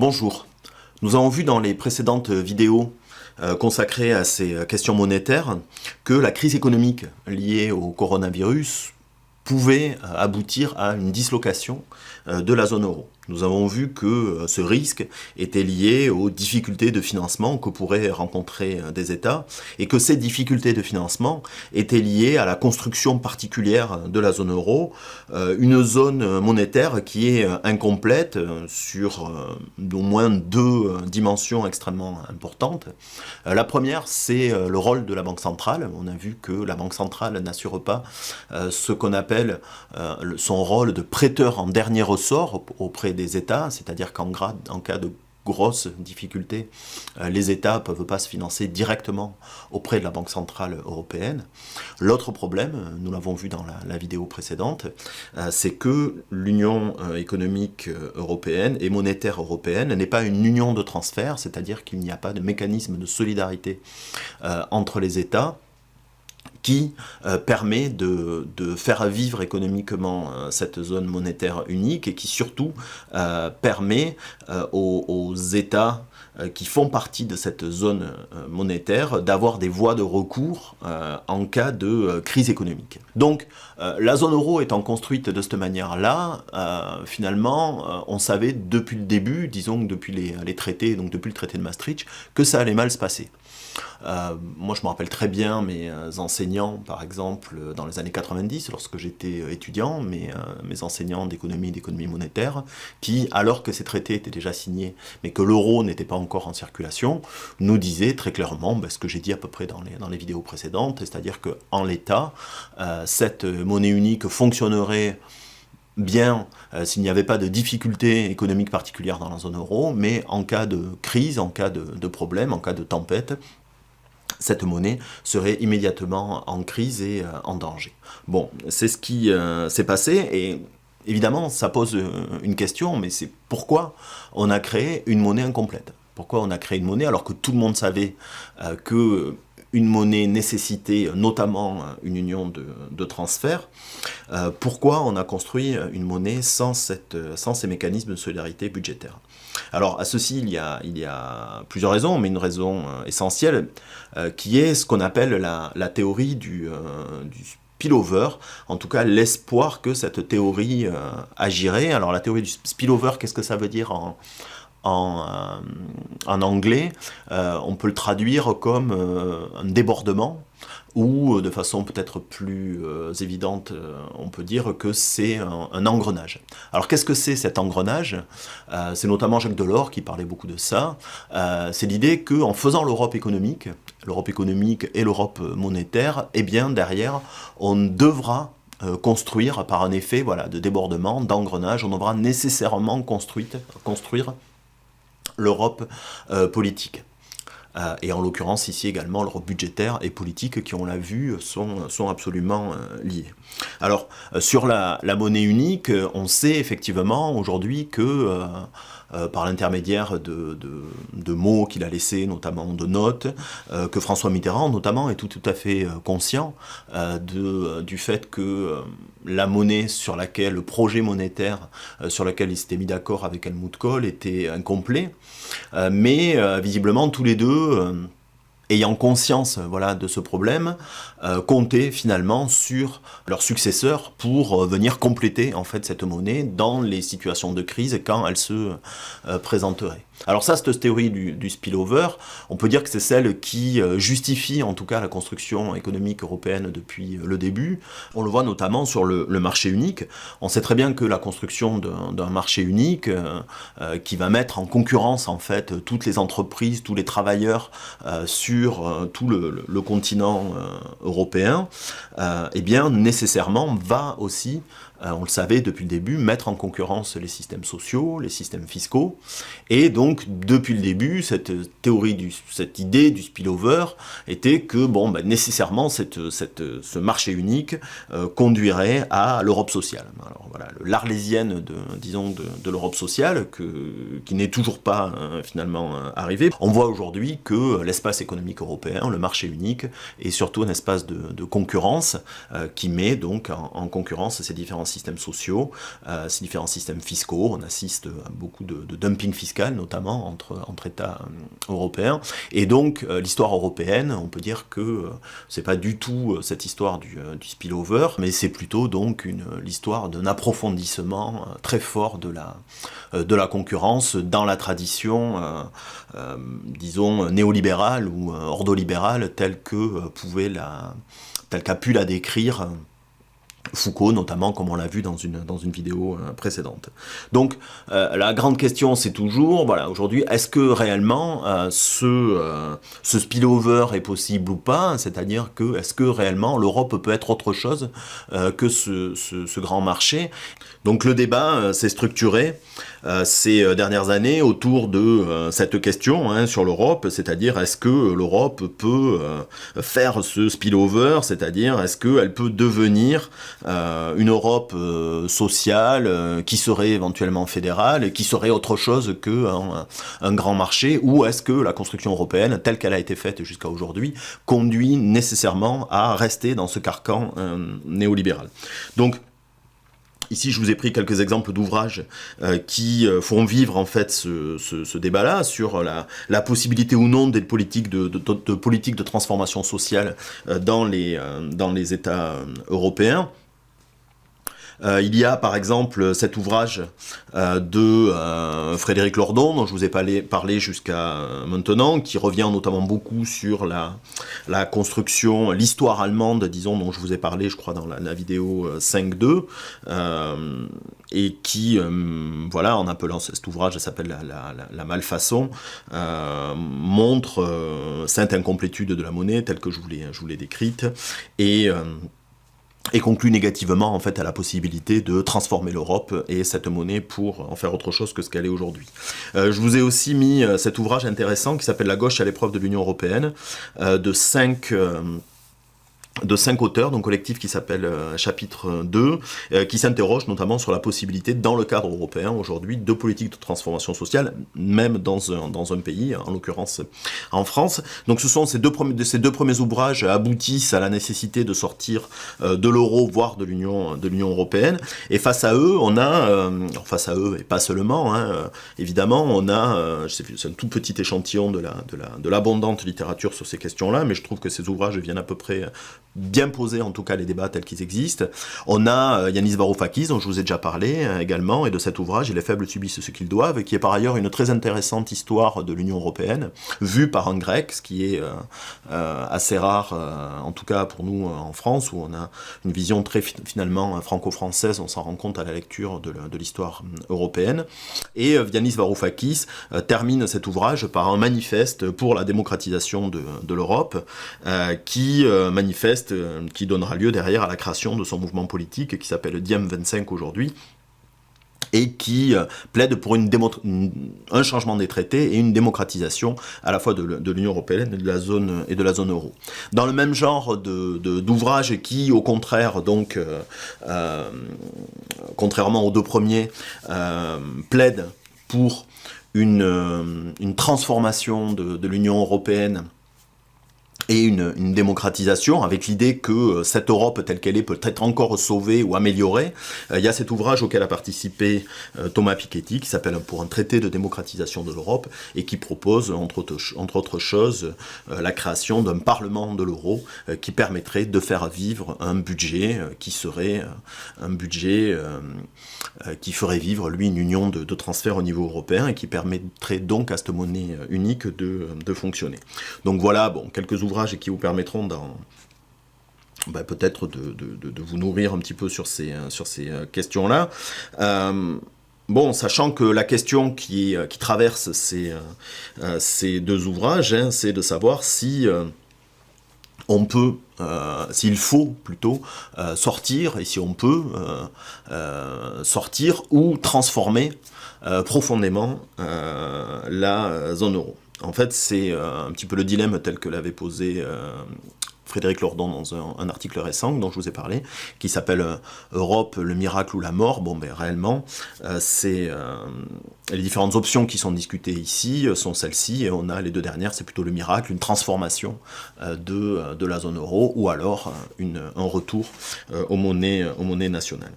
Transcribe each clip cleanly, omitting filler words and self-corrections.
Bonjour. Nous avons vu dans les précédentes vidéos consacrées à ces questions monétaires que la crise économique liée au coronavirus pouvait aboutir à une dislocation de la zone euro. Nous avons vu que ce risque était lié aux difficultés de financement que pourraient rencontrer des États et que ces difficultés de financement étaient liées à la construction particulière de la zone euro, une zone monétaire qui est incomplète sur au moins deux dimensions extrêmement importantes. La première, c'est le rôle de la Banque centrale. On a vu que la Banque centrale n'assure pas ce qu'on appelle son rôle de prêteur en dernier ressort auprès des États, c'est-à-dire qu'en cas de grosses difficultés, les États ne peuvent pas se financer directement auprès de la Banque centrale européenne. L'autre problème, nous l'avons vu dans la vidéo précédente, c'est que l'Union économique européenne et monétaire européenne n'est pas une union de transfert, c'est-à-dire qu'il n'y a pas de mécanisme de solidarité entre les États qui permet de faire vivre économiquement cette zone monétaire unique et qui surtout permet aux États qui font partie de cette zone monétaire d'avoir des voies de recours en cas de crise économique. Donc la zone euro étant construite de cette manière-là, finalement on savait depuis le début, disons depuis les traités, donc depuis le traité de Maastricht, que ça allait mal se passer. Moi je me rappelle très bien mes enseignants, par exemple, dans les années 90, lorsque j'étais étudiant, mes enseignants d'économie monétaire, qui, alors que ces traités étaient déjà signés, mais que l'euro n'était pas encore en circulation, nous disaient très clairement ce que j'ai dit à peu près dans les vidéos précédentes, c'est-à-dire qu'en l'état, cette monnaie unique fonctionnerait bien s'il n'y avait pas de difficultés économiques particulières dans la zone euro, mais en cas de crise, en cas de problème, en cas de tempête, cette monnaie serait immédiatement en crise et en danger. Bon, c'est ce qui s'est passé et évidemment ça pose une question, mais c'est pourquoi on a créé une monnaie incomplète? Pourquoi on a créé une monnaie alors que tout le monde savait que une monnaie nécessitait notamment une union de transfert? Pourquoi on a construit une monnaie sans ces mécanismes de solidarité budgétaire? Alors à ceci, il y a plusieurs raisons, mais une raison essentielle qui est ce qu'on appelle la théorie du spillover, en tout cas l'espoir que cette théorie agirait. Alors la théorie du spillover, qu'est-ce que ça veut dire en anglais? On peut le traduire comme un débordement, ou de façon peut-être plus évidente, on peut dire que c'est un engrenage. Alors qu'est-ce que c'est cet engrenage? C'est notamment Jacques Delors qui parlait beaucoup de ça. C'est l'idée qu'en faisant l'Europe économique et l'Europe monétaire, eh bien derrière, on devra construire par un effet de débordement, d'engrenage, on devra nécessairement construire l'Europe politique. Et en l'occurrence ici également l'Europe budgétaire et politique qui, on l'a vu, sont absolument liés. Alors sur la monnaie unique, on sait effectivement aujourd'hui que par l'intermédiaire de mots qu'il a laissés, notamment de notes, que François Mitterrand notamment est tout à fait conscient du fait que la monnaie sur laquelle, le projet monétaire sur lequel il s'était mis d'accord avec Helmut Kohl était incomplet, mais visiblement tous les deux, ayant conscience de ce problème, comptaient finalement sur leurs successeurs pour venir compléter en fait cette monnaie dans les situations de crise quand elle se présenterait. Alors ça, cette théorie du spillover, on peut dire que c'est celle qui justifie en tout cas la construction économique européenne depuis le début. On le voit notamment sur le marché unique. On sait très bien que la construction d'un marché unique qui va mettre en concurrence en fait toutes les entreprises, tous les travailleurs sur tout le continent européen, eh bien nécessairement va aussi, on le savait depuis le début, mettre en concurrence les systèmes sociaux, les systèmes fiscaux, et donc depuis le début, cette idée du spillover était que nécessairement ce marché unique conduirait à l'Europe sociale. Alors voilà, l'arlésienne de l'Europe sociale qui n'est toujours pas finalement arrivée. On voit aujourd'hui que l'espace économique européen, le marché unique, est surtout un espace de concurrence qui met donc en concurrence ces différents systèmes sociaux, ces différents systèmes fiscaux. On assiste à beaucoup de dumping fiscal, notamment entre États européens. Et donc, l'histoire européenne, on peut dire que c'est pas du tout cette histoire du spillover, mais c'est plutôt donc l'histoire d'un approfondissement très fort de la concurrence dans la tradition, disons, néolibérale ou ordolibérale telle qu'a pu la décrire Foucault, notamment, comme on l'a vu dans une vidéo précédente. Donc, la grande question, c'est toujours, voilà, aujourd'hui, est-ce que réellement ce spillover est possible ou pas? C'est-à-dire que, est-ce que réellement l'Europe peut être autre chose que ce grand marché? Donc, le débat s'est structuré ces dernières années autour de cette question sur l'Europe, c'est-à-dire est-ce que l'Europe peut faire ce spillover, c'est-à-dire est-ce qu'elle peut devenir une Europe sociale qui serait éventuellement fédérale et qui serait autre chose qu'un grand marché, ou est-ce que la construction européenne, telle qu'elle a été faite jusqu'à aujourd'hui, conduit nécessairement à rester dans ce carcan néolibéral. Donc, ici, je vous ai pris quelques exemples d'ouvrages qui font vivre en fait ce débat-là sur la possibilité ou non des politiques de transformation sociale dans les États européens. Il y a par exemple cet ouvrage de Frédéric Lordon, dont je vous ai parlé jusqu'à maintenant, qui revient notamment beaucoup sur la construction, l'histoire allemande, disons, dont je vous ai parlé, je crois, dans la vidéo 5.2, et qui, voilà, en appelant cet ouvrage, ça s'appelle la malfaçon, montre cette incomplétude de la monnaie, telle que je vous l'ai décrite, et conclut négativement en fait à la possibilité de transformer l'Europe et cette monnaie pour en faire autre chose que ce qu'elle est aujourd'hui. Je vous ai aussi mis cet ouvrage intéressant qui s'appelle La gauche à l'épreuve de l'Union européenne, de cinq auteurs, donc collectif qui s'appelle Chapitre 2, qui s'interroge notamment sur la possibilité, dans le cadre européen aujourd'hui, de politiques de transformation sociale, même dans un pays, en l'occurrence en France. Donc ce sont ces deux premiers ouvrages aboutissent à la nécessité de sortir de l'euro, voire de l'Union européenne. Et face à eux, on a, face à eux, et pas seulement, évidemment, on a, c'est un tout petit échantillon de l'abondante littérature sur ces questions-là, mais je trouve que ces ouvrages viennent à peu près bien poser en tout cas les débats tels qu'ils existent. On a Yanis Varoufakis, dont je vous ai déjà parlé également, et de cet ouvrage « Et les faibles subissent ce qu'ils doivent », qui est par ailleurs une très intéressante histoire de l'Union européenne, vue par un grec, ce qui est assez rare, en tout cas pour nous en France, où on a une vision très finalement franco-française, on s'en rend compte à la lecture de l'histoire européenne. Et Yanis Varoufakis termine cet ouvrage par un manifeste pour la démocratisation de l'Europe, qui donnera lieu derrière à la création de son mouvement politique qui s'appelle Diem 25 aujourd'hui, et qui plaide pour un changement des traités et une démocratisation à la fois de l'Union européenne et de la zone euro. Dans le même genre d'ouvrages qui, au contraire, donc, contrairement aux deux premiers, plaident pour une transformation de l'Union européenne et une démocratisation, avec l'idée que cette Europe telle qu'elle est peut être encore sauvée ou améliorée. Il y a cet ouvrage auquel a participé Thomas Piketty, qui s'appelle « Pour un traité de démocratisation de l'Europe » et qui propose, entre autres choses, la création d'un parlement de l'euro qui permettrait de faire vivre un budget qui serait un budget qui ferait vivre, lui, une union de transferts au niveau européen et qui permettrait donc à cette monnaie unique de fonctionner. Donc voilà, bon, quelques ouvrages qui vous permettront peut-être de vous nourrir un petit peu sur ces questions-là. Bon, sachant que la question qui traverse ces deux ouvrages, c'est de savoir si on peut, s'il faut plutôt sortir, et si on peut sortir ou transformer profondément la zone euro. En fait, c'est un petit peu le dilemme tel que l'avait posé Frédéric Lordon dans un article récent dont je vous ai parlé, qui s'appelle « Europe, le miracle ou la mort ». Bon, ben réellement, les différentes options qui sont discutées ici sont celles-ci, et on a les deux dernières, c'est plutôt le miracle, une transformation de la zone euro, ou alors un retour aux monnaies nationales.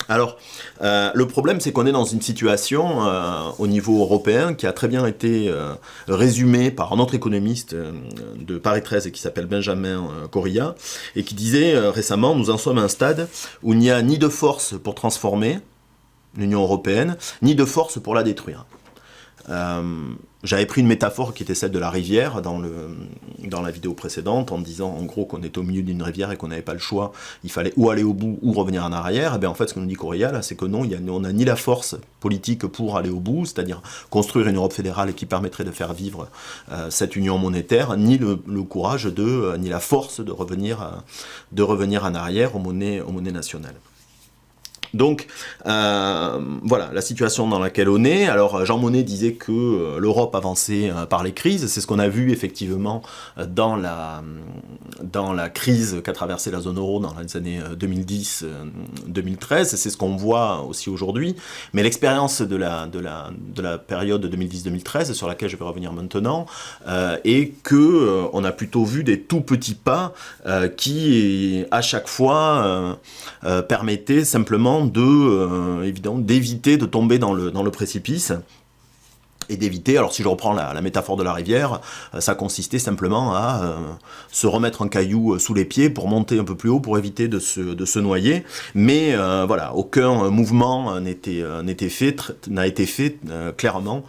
Alors, le problème, c'est qu'on est dans une situation au niveau européen qui a très bien été résumée par un autre économiste de Paris 13 et qui s'appelle Benjamin Corilla, et qui disait récemment, nous en sommes à un stade où il n'y a ni de force pour transformer l'Union européenne, ni de force pour la détruire. J'avais pris une métaphore qui était celle de la rivière dans la vidéo précédente, en disant en gros qu'on était au milieu d'une rivière et qu'on n'avait pas le choix, il fallait ou aller au bout ou revenir en arrière. Et bien en fait ce que nous dit Correa là, c'est que non, on n'a ni la force politique pour aller au bout, c'est-à-dire construire une Europe fédérale qui permettrait de faire vivre cette union monétaire, ni le courage ni la force de revenir en arrière aux monnaies nationales. Donc voilà la situation dans laquelle on est. Alors Jean Monnet disait que l'Europe avançait par les crises, c'est ce qu'on a vu effectivement dans la crise qu'a traversée la zone euro dans les années 2010-2013, c'est ce qu'on voit aussi aujourd'hui, mais l'expérience de la période 2010-2013 sur laquelle je vais revenir maintenant est que on a plutôt vu des tout petits pas qui à chaque fois permettaient simplement d'éviter de tomber dans le précipice et d'éviter, alors si je reprends la métaphore de la rivière, ça consistait simplement à se remettre un caillou sous les pieds pour monter un peu plus haut pour éviter de se noyer, mais voilà, aucun mouvement n'a été fait clairement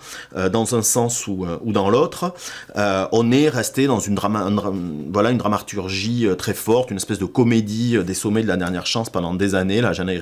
dans un sens ou dans l'autre. On est resté dans une dramaturgie très forte, une espèce de comédie des sommets de la dernière chance pendant des années. Là j'en ai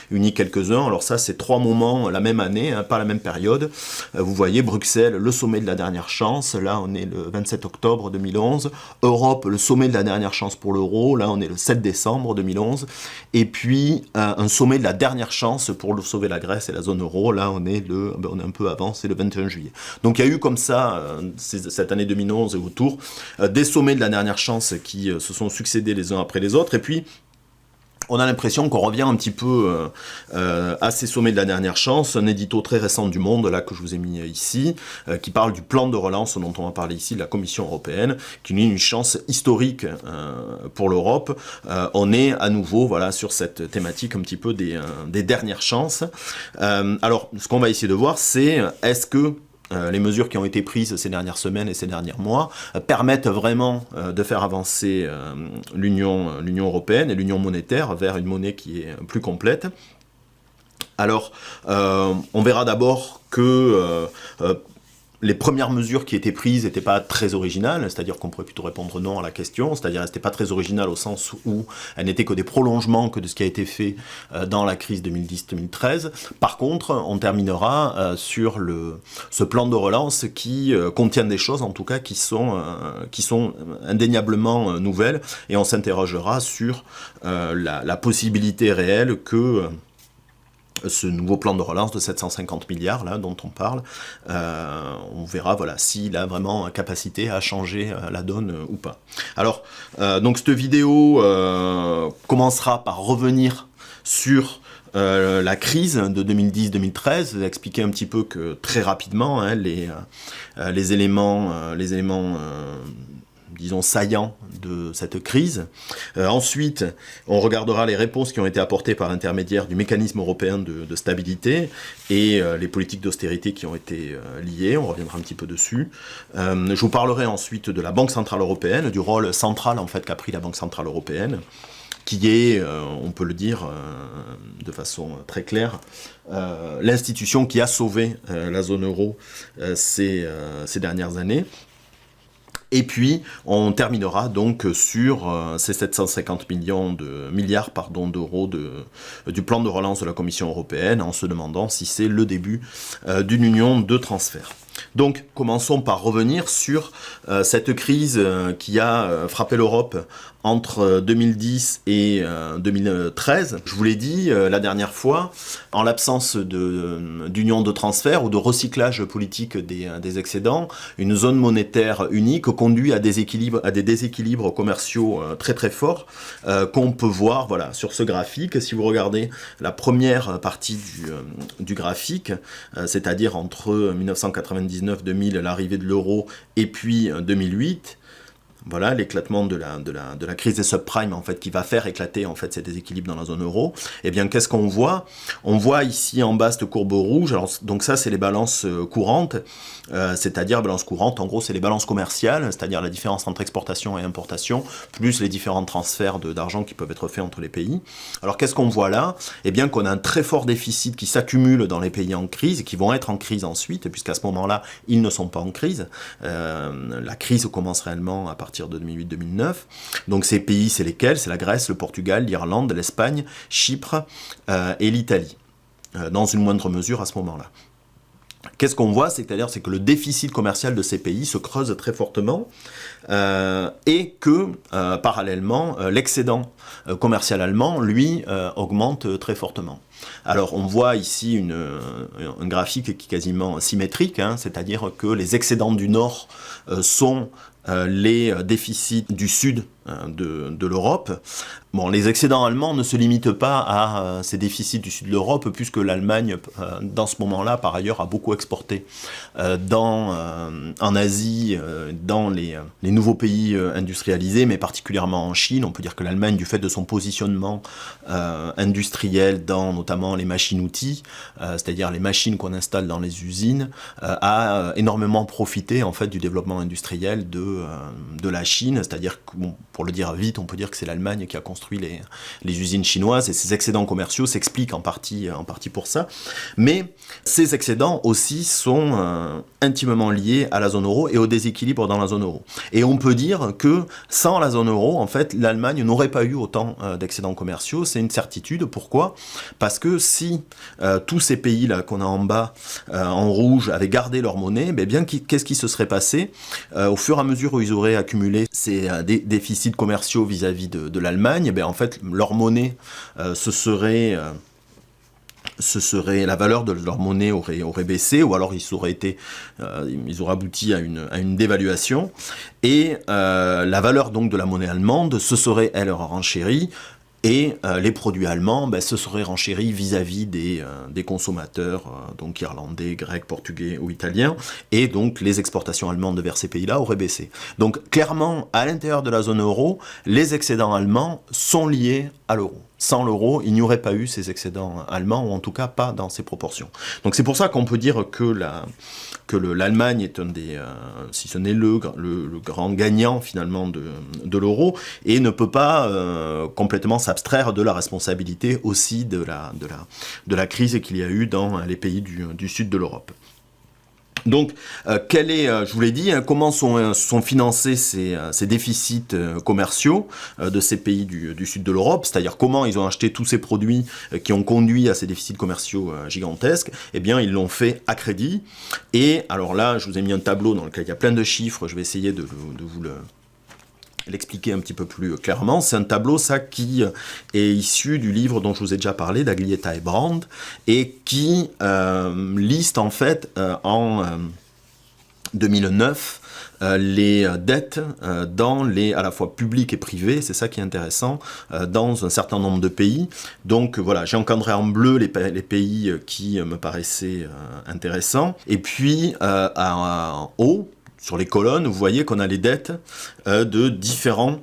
réuni quelques-uns, alors ça c'est 3 moments la même année, hein, pas la même période. Vous voyez Bruxelles, le sommet de la dernière chance, là on est le 27 octobre 2011, Europe, le sommet de la dernière chance pour l'euro, là on est le 7 décembre 2011, et puis un sommet de la dernière chance pour sauver la Grèce et la zone euro, là on est un peu avant, c'est le 21 juillet. Donc il y a eu comme ça, cette année 2011 et autour, des sommets de la dernière chance qui se sont succédés les uns après les autres, et puis on a l'impression qu'on revient un petit peu à ces sommets de la dernière chance, un édito très récent du Monde, là que je vous ai mis ici, qui parle du plan de relance dont on va parler ici, de la Commission européenne, qui nous dit une chance historique pour l'Europe. On est à nouveau voilà, sur cette thématique un petit peu des dernières chances. Alors, ce qu'on va essayer de voir, c'est est-ce que les mesures qui ont été prises ces dernières semaines et ces derniers mois permettent vraiment de faire avancer l'Union européenne et l'Union monétaire vers une monnaie qui est plus complète. Alors, on verra d'abord que les premières mesures qui étaient prises n'étaient pas très originales, c'est-à-dire qu'on pourrait plutôt répondre non à la question, c'est-à-dire qu'elles n'étaient pas très originales au sens où elles n'étaient que des prolongements que de ce qui a été fait dans la crise 2010-2013. Par contre, on terminera sur ce plan de relance qui contient des choses, en tout cas, qui sont indéniablement nouvelles, et on s'interrogera sur la possibilité réelle que ce nouveau plan de relance de 750 milliards là, dont on parle, on verra voilà, s'il a vraiment capacité à changer la donne ou pas. Alors, donc cette vidéo commencera par revenir sur la crise de 2010-2013, expliquer un petit peu que très rapidement hein, les éléments disons saillants de cette crise. Ensuite, on regardera les réponses qui ont été apportées par l'intermédiaire du mécanisme européen de stabilité et les politiques d'austérité qui ont été liées, on reviendra un petit peu dessus. Je vous parlerai ensuite de la Banque Centrale Européenne, du rôle central en fait qu'a pris la Banque Centrale Européenne, qui est, on peut le dire de façon très claire, l'institution qui a sauvé la zone euro ces dernières années. Et puis, on terminera donc sur ces 750 milliards d'euros du plan de relance de la Commission européenne, en se demandant si c'est le début d'une union de transfert. Donc, commençons par revenir sur cette crise qui a frappé l'Europe entre 2010 et 2013. Je vous l'ai dit la dernière fois, en l'absence d'union de transfert ou de recyclage politique des excédents, une zone monétaire unique conduit à des déséquilibres commerciaux très très forts qu'on peut voir voilà, sur ce graphique. Si vous regardez la première partie du graphique, c'est-à-dire entre 1999-2000, l'arrivée de l'euro, et puis 2008, Voilà l'éclatement de la crise des subprimes en fait qui va faire éclater en fait ces déséquilibres dans la zone euro. Et bien qu'est-ce qu'on voit? On voit ici en bas cette courbe rouge. Alors donc ça c'est les balances courantes, c'est-à-dire balance courante. En gros c'est les balances commerciales, c'est-à-dire la différence entre exportation et importation, plus les différents transferts d'argent qui peuvent être faits entre les pays. Alors qu'est-ce qu'on voit là? Eh bien qu'on a un très fort déficit qui s'accumule dans les pays en crise et qui vont être en crise ensuite, puisqu'à ce moment-là ils ne sont pas en crise. La crise commence réellement à partir de 2008-2009. Donc ces pays, c'est lesquels? C'est la Grèce, le Portugal, l'Irlande, l'Espagne, Chypre et l'Italie, dans une moindre mesure à ce moment-là. Qu'est-ce qu'on voit? C'est-à-dire que le déficit commercial de ces pays se creuse très fortement et que, parallèlement, l'excédent commercial allemand, lui, augmente très fortement. Alors on voit ici un graphique qui est quasiment symétrique, hein, c'est-à-dire que les excédents du Nord sont les déficits du sud de l'Europe. Bon, les excédents allemands ne se limitent pas à ces déficits du sud de l'Europe, puisque l'Allemagne, dans ce moment-là, par ailleurs, a beaucoup exporté en Asie, dans les nouveaux pays industrialisés, mais particulièrement en Chine. On peut dire que l'Allemagne, du fait de son positionnement industriel dans notamment les machines-outils, c'est-à-dire les machines qu'on installe dans les usines, a énormément profité en fait du développement industriel de la Chine, c'est-à-dire que, bon, pour le dire vite, on peut dire que c'est l'Allemagne qui a construit les usines chinoises, et ces excédents commerciaux s'expliquent en partie pour ça. Mais ces excédents aussi sont intimement liés à la zone euro et au déséquilibre dans la zone euro. Et on peut dire que sans la zone euro, en fait, l'Allemagne n'aurait pas eu autant d'excédents commerciaux. C'est une certitude. Pourquoi? Parce que si tous ces pays-là qu'on a en bas, en rouge, avaient gardé leur monnaie, bien qu'est-ce qui se serait passé au fur et à mesure où ils auraient accumulé ces déficits commerciaux vis-à-vis de l'Allemagne? En fait, leur monnaie la valeur de leur monnaie aurait baissé, ou alors ils auraient abouti à une dévaluation, et la valeur donc de la monnaie allemande se serait elle renchérie, et les produits allemands se seraient renchéris vis-à-vis des consommateurs, donc irlandais, grecs, portugais ou italiens, et donc les exportations allemandes vers ces pays-là auraient baissé. Donc clairement, à l'intérieur de la zone euro, les excédents allemands sont liés à l'euro. Sans l'euro, il n'y aurait pas eu ces excédents allemands, ou en tout cas pas dans ces proportions. Donc c'est pour ça qu'on peut dire que l'Allemagne est un des, si ce n'est le grand gagnant finalement de l'euro, et ne peut pas complètement s'abstraire de la responsabilité aussi de la crise qu'il y a eu dans les pays du sud de l'Europe. Donc, je vous l'ai dit, comment sont financés ces déficits commerciaux de ces pays du sud de l'Europe, c'est-à-dire comment ils ont acheté tous ces produits qui ont conduit à ces déficits commerciaux gigantesques? Eh bien, ils l'ont fait à crédit. Et alors là, je vous ai mis un tableau dans lequel il y a plein de chiffres, je vais essayer de vous l'expliquer un petit peu plus clairement. C'est un tableau, ça, qui est issu du livre dont je vous ai déjà parlé, d'Aglietta et Brand, et qui liste en fait en 2009 les dettes à la fois publiques et privées, c'est ça qui est intéressant, dans un certain nombre de pays. Donc voilà, j'ai encadré en bleu les pays qui me paraissaient intéressants, et puis en haut, sur les colonnes, vous voyez qu'on a les dettes de différents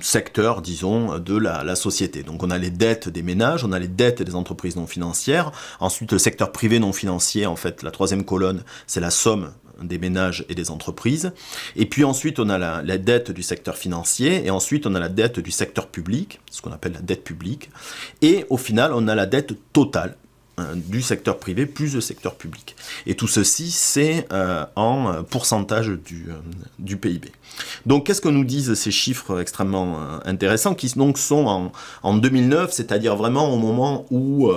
secteurs, disons, de la société. Donc on a les dettes des ménages, on a les dettes des entreprises non financières. Ensuite, le secteur privé non financier, en fait, la troisième colonne, c'est la somme des ménages et des entreprises. Et puis ensuite, on a la dette du secteur financier, et ensuite, on a la dette du secteur public, ce qu'on appelle la dette publique. Et au final, on a la dette totale du secteur privé plus le secteur public. Et tout ceci, c'est en pourcentage du PIB. Donc, qu'est-ce que nous disent ces chiffres extrêmement intéressants, qui donc sont en 2009, c'est-à-dire vraiment au moment où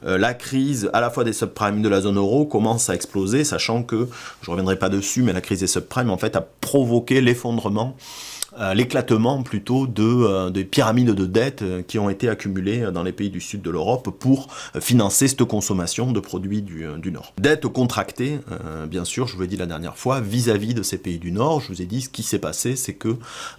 la crise, à la fois des subprimes de la zone euro, commence à exploser, sachant que, je ne reviendrai pas dessus, mais la crise des subprimes, en fait, a provoqué l'effondrement, l'éclatement plutôt des pyramides de dettes qui ont été accumulées dans les pays du sud de l'Europe pour financer cette consommation de produits du Nord. Dettes contractées, bien sûr, je vous l'ai dit la dernière fois, vis-à-vis de ces pays du Nord. Je vous ai dit, ce qui s'est passé, c'est que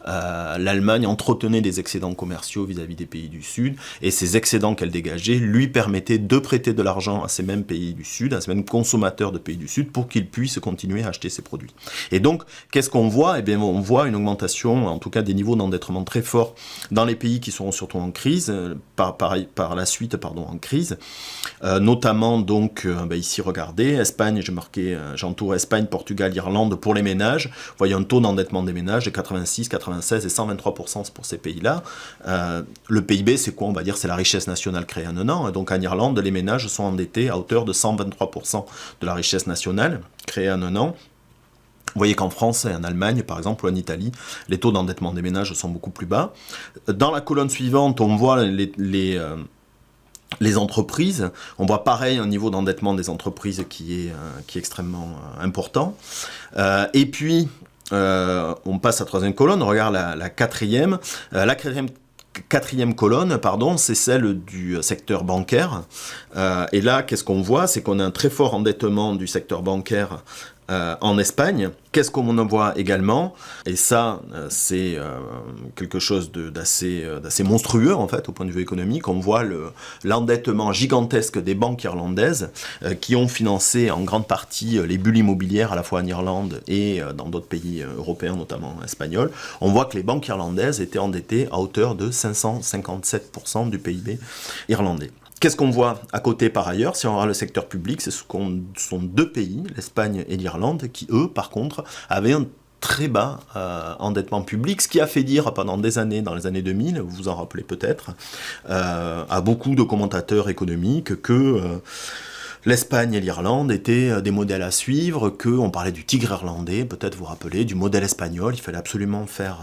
l'Allemagne entretenait des excédents commerciaux vis-à-vis des pays du Sud, et ces excédents qu'elle dégageait lui permettaient de prêter de l'argent à ces mêmes pays du Sud, à ces mêmes consommateurs de pays du Sud, pour qu'ils puissent continuer à acheter ces produits. Et donc, qu'est-ce qu'on voit? Eh bien, on voit une augmentation endettement, en tout cas des niveaux d'endettement très forts dans les pays qui seront surtout en crise, par la suite en crise, notamment donc ici regardez, Espagne, j'entoure Espagne, Portugal, Irlande pour les ménages. Vous voyez un taux d'endettement des ménages de 86, 96 et 123% pour ces pays-là. Le PIB, c'est quoi? On va dire c'est la richesse nationale créée en un an. Donc en Irlande, les ménages sont endettés à hauteur de 123% de la richesse nationale créée en un an. Vous voyez qu'en France et en Allemagne, par exemple, ou en Italie, les taux d'endettement des ménages sont beaucoup plus bas. Dans la colonne suivante, on voit les entreprises. On voit pareil un niveau d'endettement des entreprises qui est extrêmement important. Et puis, on passe à la troisième colonne, on regarde la quatrième. Quatrième colonne, c'est celle du secteur bancaire. Et là, qu'est-ce qu'on voit? C'est qu'on a un très fort endettement du secteur bancaire en Espagne. Qu'est-ce qu'on en voit également? Et ça, c'est quelque chose d'assez monstrueux, en fait, au point de vue économique. On voit l'endettement gigantesque des banques irlandaises qui ont financé en grande partie les bulles immobilières, à la fois en Irlande et dans d'autres pays européens, notamment espagnols. On voit que les banques irlandaises étaient endettées à hauteur de 557% du PIB irlandais. Qu'est-ce qu'on voit à côté par ailleurs? Si on regarde le secteur public, ce sont deux pays, l'Espagne et l'Irlande, qui eux, par contre, avaient un très bas endettement public, ce qui a fait dire pendant des années, dans les années 2000, vous vous en rappelez peut-être, à beaucoup de commentateurs économiques que l'Espagne et l'Irlande étaient des modèles à suivre, qu'on parlait du tigre irlandais, peut-être vous rappelez, du modèle espagnol, il fallait absolument faire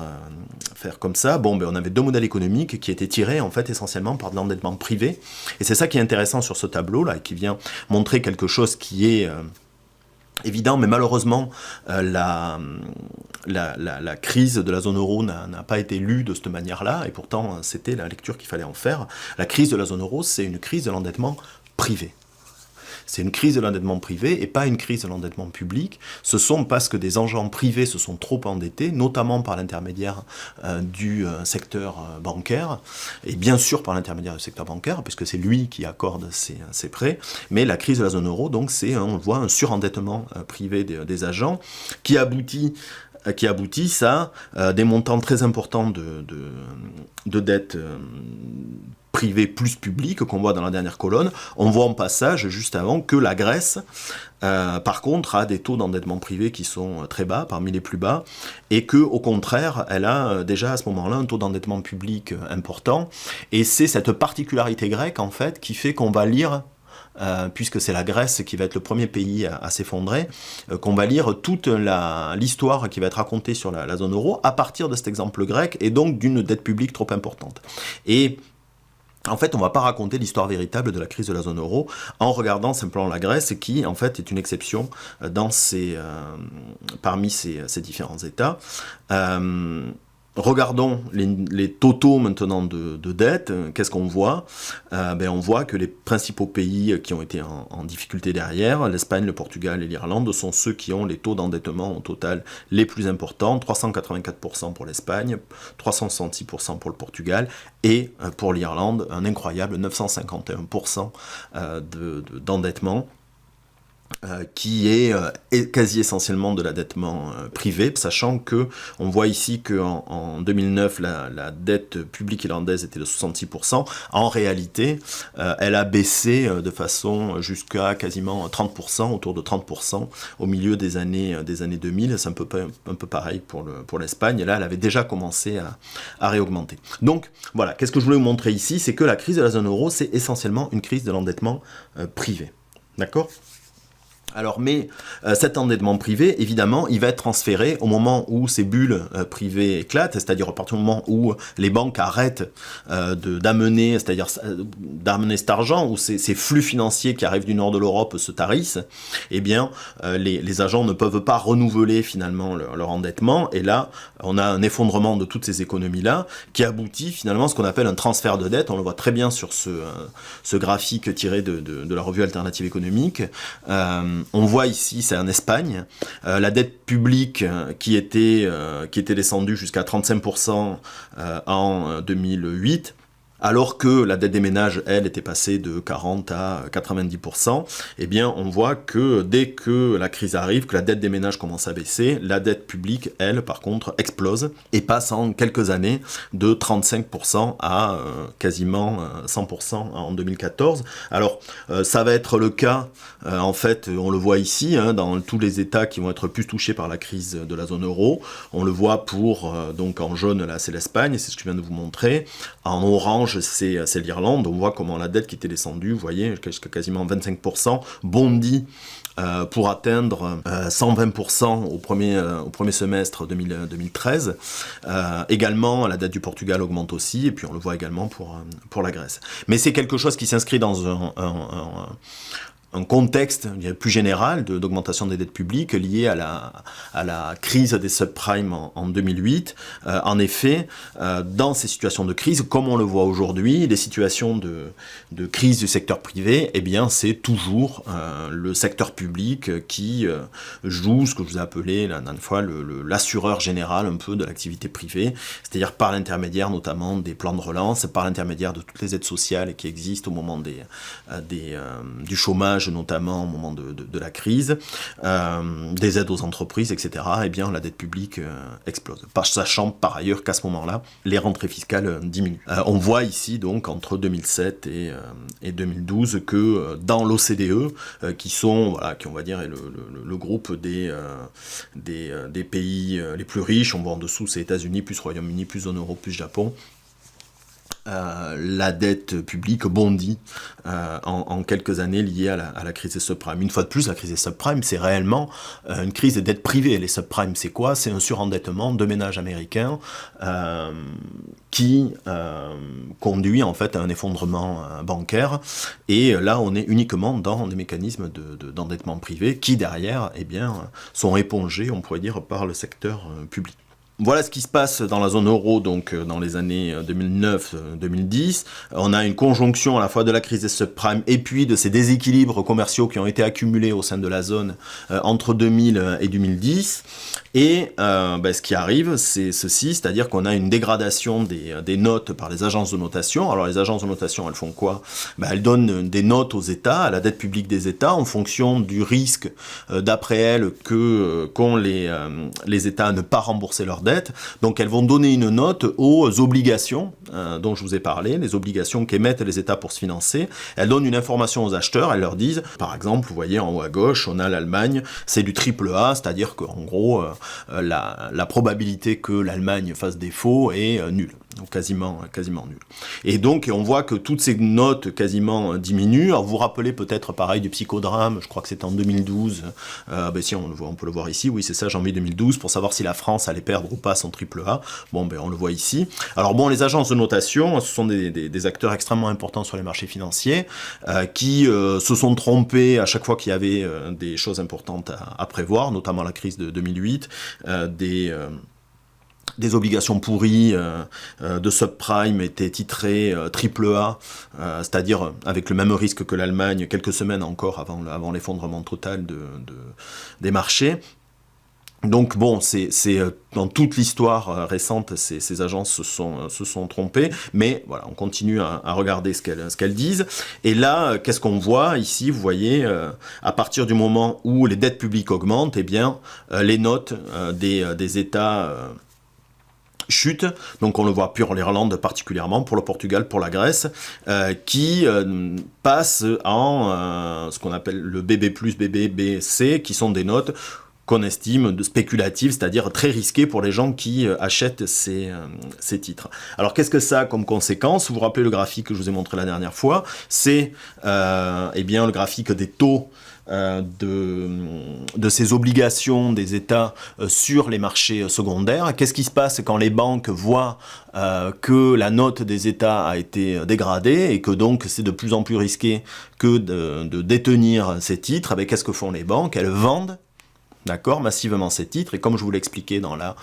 comme ça. Bon, on avait deux modèles économiques qui étaient tirés en fait essentiellement par de l'endettement privé, et c'est ça qui est intéressant sur ce tableau-là, et qui vient montrer quelque chose qui est évident, mais malheureusement, la crise de la zone euro n'a pas été lue de cette manière-là, et pourtant c'était la lecture qu'il fallait en faire. La crise de la zone euro, c'est une crise de l'endettement privé. C'est une crise de l'endettement privé et pas une crise de l'endettement public. Ce sont parce que des agents privés se sont trop endettés, notamment par l'intermédiaire du secteur bancaire, et bien sûr par l'intermédiaire du secteur bancaire, puisque c'est lui qui accorde ces prêts. Mais la crise de la zone euro, donc c'est, on le voit, un surendettement privé des agents qui aboutissent à des montants très importants de dettes privé plus public qu'on voit dans la dernière colonne. On voit en passage, juste avant, que la Grèce, par contre, a des taux d'endettement privé qui sont très bas, parmi les plus bas, et que, au contraire, elle a déjà à ce moment-là un taux d'endettement public important. Et c'est cette particularité grecque, en fait, qui fait qu'on va lire, puisque c'est la Grèce qui va être le premier pays à s'effondrer, qu'on va lire toute l'histoire qui va être racontée sur la zone euro à partir de cet exemple grec, et donc d'une dette publique trop importante. Et en fait, on ne va pas raconter l'histoire véritable de la crise de la zone euro en regardant simplement la Grèce, qui en fait est une exception parmi ces différents États. Regardons les totaux maintenant de dette. Qu'est-ce qu'on voit? On voit que les principaux pays qui ont été en difficulté derrière, l'Espagne, le Portugal et l'Irlande, sont ceux qui ont les taux d'endettement au total les plus importants. 384% pour l'Espagne, 366% pour le Portugal, et pour l'Irlande, un incroyable 951% d'endettement. Qui est quasi essentiellement de l'endettement privé, sachant que on voit ici qu'en 2009, la dette publique irlandaise était de 66%. En réalité, elle a baissé de façon jusqu'à quasiment 30%, autour de 30%, au milieu des années 2000. C'est un peu pareil pour l'Espagne. Et là, elle avait déjà commencé à réaugmenter. Donc, voilà, qu'est-ce que je voulais vous montrer ici? C'est que la crise de la zone euro, c'est essentiellement une crise de l'endettement privé. D'accord ? Alors, mais cet endettement privé, évidemment, il va être transféré au moment où ces bulles privées éclatent, c'est-à-dire à partir du moment où les banques arrêtent d'amener cet argent, où ces flux financiers qui arrivent du nord de l'Europe se tarissent, eh bien, les agents ne peuvent pas renouveler finalement leur endettement, et là, on a un effondrement de toutes ces économies-là, qui aboutit finalement à ce qu'on appelle un transfert de dette. On le voit très bien sur ce graphique tiré de la revue Alternative économique. On voit ici, c'est en Espagne, la dette publique qui était descendue jusqu'à 35% en 2008, alors que la dette des ménages, elle, était passée de 40 à 90%, eh bien, on voit que dès que la crise arrive, que la dette des ménages commence à baisser, la dette publique, elle, par contre, explose et passe en quelques années de 35% à quasiment 100% en 2014. Alors, ça va être le cas, en fait, on le voit ici, hein, dans tous les États qui vont être plus touchés par la crise de la zone euro. On le voit pour, donc en jaune, là, c'est l'Espagne, c'est ce que je viens de vous montrer. En orange, c'est l'Irlande. On voit comment la dette qui était descendue, vous voyez, jusqu'à quasiment 25%, bondit pour atteindre 120% au premier semestre 2013. Également, la dette du Portugal augmente aussi, et puis on le voit également pour la Grèce. Mais c'est quelque chose qui s'inscrit dans un contexte plus général d'augmentation des dettes publiques lié à la crise des subprimes en 2008. En effet, dans ces situations de crise, comme on le voit aujourd'hui, les situations de crise du secteur privé, eh bien, c'est toujours le secteur public qui joue ce que je vous ai appelé la dernière fois l'assureur général un peu de l'activité privée, c'est-à-dire par l'intermédiaire notamment des plans de relance, par l'intermédiaire de toutes les aides sociales qui existent au moment du chômage, notamment au moment de la crise, des aides aux entreprises, etc., eh bien la dette publique explose. Sachant par ailleurs qu'à ce moment-là, les rentrées fiscales diminuent. On voit ici donc entre 2007 et 2012 que dans l'OCDE, qui on va dire est le groupe des pays les plus riches, on voit en dessous c'est États-Unis, plus Royaume-Uni, plus zone euro, plus Japon, la dette publique bondit en quelques années liée à la crise des subprimes. Une fois de plus, la crise des subprimes, c'est réellement une crise des dettes privées. Les subprimes, c'est quoi? C'est un surendettement de ménages américains qui conduit en fait à un effondrement bancaire. Et là, on est uniquement dans des mécanismes d'endettement privé qui, derrière, eh bien, sont épongés, on pourrait dire, par le secteur public. Voilà ce qui se passe dans la zone euro, donc dans les années 2009-2010. On a une conjonction à la fois de la crise des subprimes et puis de ces déséquilibres commerciaux qui ont été accumulés au sein de la zone entre 2000 et 2010. Et ce qui arrive, c'est ceci, c'est-à-dire qu'on a une dégradation des notes par les agences de notation. Alors les agences de notation, elles font quoi? Elles donnent des notes aux États, à la dette publique des États, en fonction du risque, d'après elles, qu'ont les États à ne pas rembourser leurs dettes. Donc elles vont donner une note aux obligations dont je vous ai parlé, les obligations qu'émettent les États pour se financer. Elles donnent une information aux acheteurs, elles leur disent, par exemple, vous voyez en haut à gauche, on a l'Allemagne, c'est du triple A, c'est-à-dire qu'en gros, la probabilité que l'Allemagne fasse défaut est nulle. Donc quasiment nulle. Et donc on voit que toutes ces notes quasiment diminuent. Alors vous vous rappelez peut-être pareil du psychodrame, je crois que c'était en 2012, si on peut le voir ici, oui c'est ça, janvier 2012, pour savoir si la France allait perdre ou pas son triple A. Bon on le voit ici. Alors bon, les agences de notation, ce sont des acteurs extrêmement importants sur les marchés financiers, qui se sont trompés à chaque fois qu'il y avait des choses importantes à prévoir, notamment la crise de 2008, des obligations pourries de subprime étaient titrées AAA, c'est-à-dire avec le même risque que l'Allemagne, quelques semaines encore avant l'effondrement total des marchés. Donc bon, c'est dans toute l'histoire récente, ces agences se sont trompées, mais voilà, on continue à regarder ce qu'elles disent. Et là, qu'est-ce qu'on voit ici? Vous voyez, à partir du moment où les dettes publiques augmentent, eh bien, les notes des États chute, donc on le voit pour l'Irlande particulièrement, pour le Portugal, pour la Grèce, qui passe en ce qu'on appelle le BB+, BBC, qui sont des notes qu'on estime de spéculatives, c'est-à-dire très risquées pour les gens qui achètent ces titres. Alors qu'est-ce que ça a comme conséquence? Vous vous rappelez le graphique que je vous ai montré la dernière fois, c'est le graphique des taux de ces obligations des États sur les marchés secondaires. Qu'est-ce qui se passe quand les banques voient que la note des États a été dégradée et que donc c'est de plus en plus risqué que de détenir ces titres? Qu'est-ce que font les banques? Elles vendent massivement ces titres, et comme je vous l'ai expliqué dans la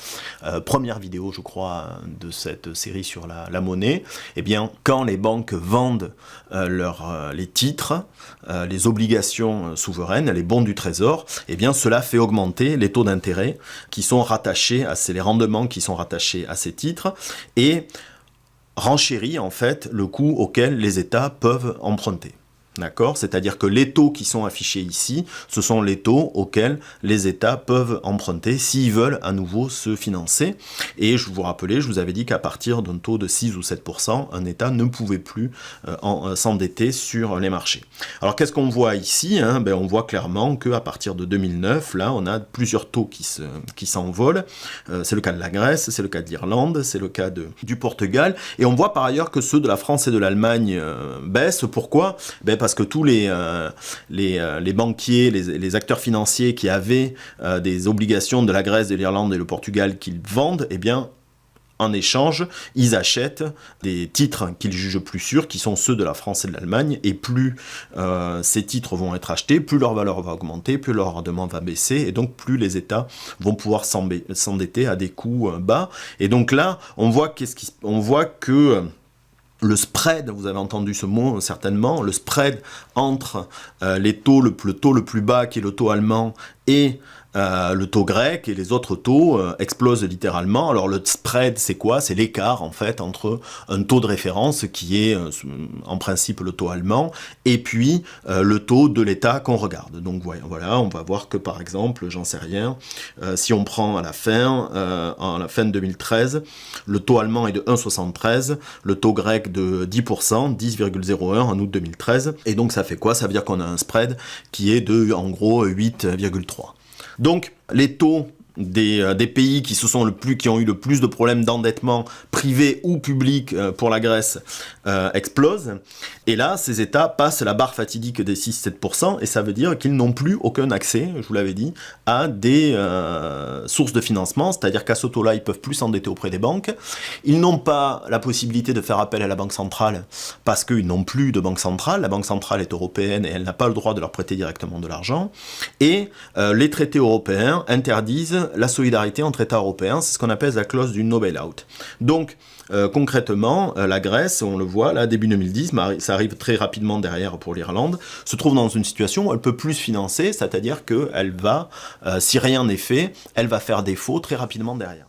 première vidéo, je crois, de cette série sur la monnaie, eh bien, quand les banques vendent les titres, les obligations souveraines, les bons du trésor, eh bien, cela fait augmenter les taux d'intérêt qui sont rattachés les rendements qui sont rattachés à ces titres, et renchérit en fait le coût auquel les États peuvent emprunter. D'accord ? C'est-à-dire que les taux qui sont affichés ici, ce sont les taux auxquels les États peuvent emprunter s'ils veulent à nouveau se financer. Et je vous rappelais, je vous avais dit qu'à partir d'un taux de 6 ou 7%, un État ne pouvait plus s'endetter sur les marchés. Alors qu'est-ce qu'on voit ici ? On voit clairement qu'à partir de 2009, là, on a plusieurs taux qui s'envolent. C'est le cas de la Grèce, c'est le cas de l'Irlande, c'est le cas du Portugal. Et on voit par ailleurs que ceux de la France et de l'Allemagne baissent. Pourquoi ? Parce que tous les banquiers, les acteurs financiers qui avaient des obligations de la Grèce, de l'Irlande et le Portugal qu'ils vendent, eh bien, en échange, ils achètent des titres qu'ils jugent plus sûrs, qui sont ceux de la France et de l'Allemagne, et plus ces titres vont être achetés, plus leur valeur va augmenter, plus leur rendement va baisser, et donc plus les États vont pouvoir s'endetter à des coûts bas. Et donc là, on voit que le spread, vous avez entendu ce mot certainement, le spread entre le taux le plus bas qui est le taux allemand et le taux grec et les autres taux explosent littéralement. Alors le spread, c'est quoi ? C'est l'écart en fait entre un taux de référence qui est en principe le taux allemand et puis le taux de l'État qu'on regarde. Donc voilà, on va voir que par exemple, j'en sais rien, si on prend à la fin de 2013, le taux allemand est de 1,73, le taux grec de 10%, 10,01 en août 2013, et donc ça fait quoi ? Ça veut dire qu'on a un spread qui est de en gros 8,3. Donc, les taux des pays qui ont eu le plus de problèmes d'endettement privé ou public pour la Grèce explosent. Et là, ces États passent la barre fatidique des 6-7%, et ça veut dire qu'ils n'ont plus aucun accès, je vous l'avais dit, à des sources de financement, c'est-à-dire qu'à ce taux-là, ils ne peuvent plus s'endetter auprès des banques. Ils n'ont pas la possibilité de faire appel à la Banque centrale parce qu'ils n'ont plus de banque centrale. La Banque centrale est européenne et elle n'a pas le droit de leur prêter directement de l'argent. Et les traités européens interdisent la solidarité entre États européens, c'est ce qu'on appelle la clause du no bail-out. Donc, concrètement, la Grèce, on le voit là, début 2010, mais ça arrive très rapidement derrière pour l'Irlande, se trouve dans une situation où elle ne peut plus se financer, c'est-à-dire qu'elle va, si rien n'est fait, elle va faire défaut très rapidement derrière.